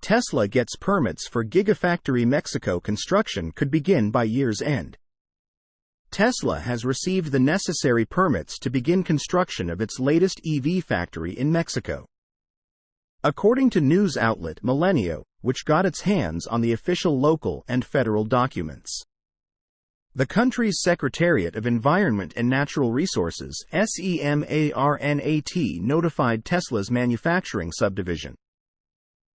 Tesla gets permits for Gigafactory Mexico construction could begin by year's end. Tesla has received the necessary permits to begin construction of its latest EV factory in Mexico. According to news outlet Milenio, which got its hands on the official local and federal documents. The country's Secretariat of Environment and Natural Resources (SEMARNAT) notified Tesla's manufacturing subdivision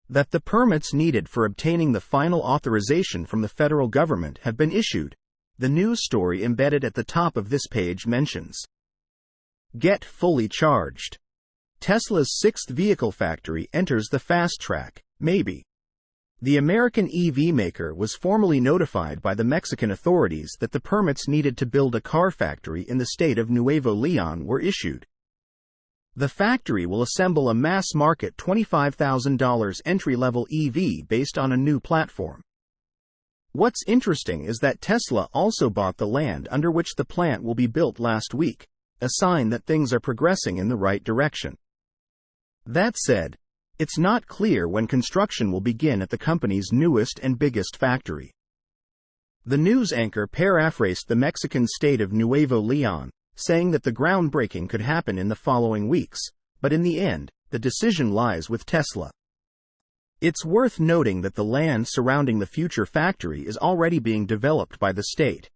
that the permits needed for obtaining the final authorization from the federal government have been issued. The news story embedded at the top of this page mentions. Get fully charged. Tesla's sixth vehicle factory enters the fast track, maybe. The American EV maker was formally notified by the Mexican authorities that the permits needed to build a car factory in the state of Nuevo León were issued. The factory will assemble a mass-market $25,000 entry-level EV based on a new platform. What's interesting is that Tesla also bought the land under which the plant will be built last week, a sign that things are progressing in the right direction. That said, it's not clear when construction will begin at the company's newest and biggest factory. The news anchor paraphrased the Mexican state of Nuevo León, saying that the groundbreaking could happen in the following weeks, but in the end, the decision lies with Tesla. It's worth noting that the land surrounding the future factory is already being developed by the state,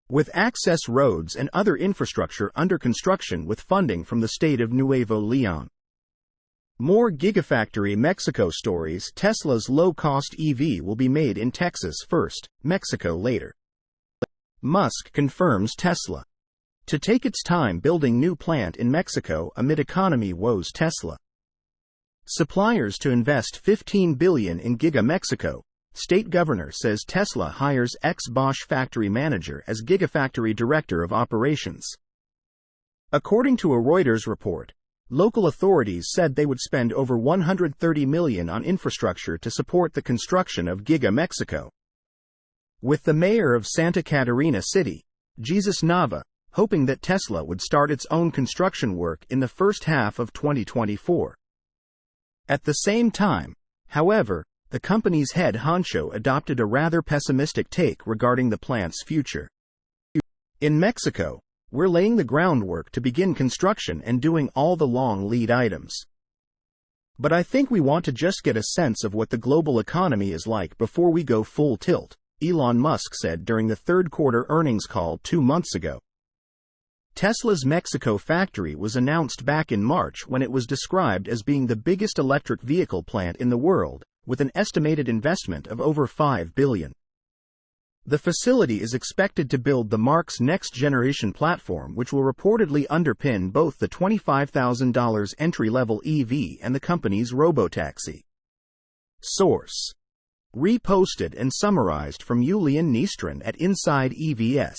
with access roads and other infrastructure under construction with funding from the state of Nuevo León. More Gigafactory Mexico stories. Tesla's low-cost EV will be made in Texas first, Mexico later. Musk confirms Tesla to take its time building new plant in Mexico amid economy woes. Tesla suppliers to invest $15 billion in Giga Mexico. State governor says Tesla hires ex-Bosch factory manager as Gigafactory director of operations. According to a Reuters report, local authorities said they would spend over $130 million on infrastructure to support the construction of Giga Mexico, with the mayor of Santa Catarina City, Jesus Nava, hoping that Tesla would start its own construction work in the first half of 2024. At the same time, however, the company's head honcho adopted a rather pessimistic take regarding the plant's future. In Mexico, we're laying the groundwork to begin construction and doing all the long lead items. But I think we want to just get a sense of what the global economy is like before we go full tilt, Elon Musk said during the third quarter earnings call 2 months ago. Tesla's Mexico factory was announced back in March when it was described as being the biggest electric vehicle plant in the world, with an estimated investment of over $5 billion. The facility is expected to build the Mark's next-generation platform, which will reportedly underpin both the $25,000 entry-level EV and the company's robotaxi. Source: reposted and summarized from Julian Nystrom at Inside EVS.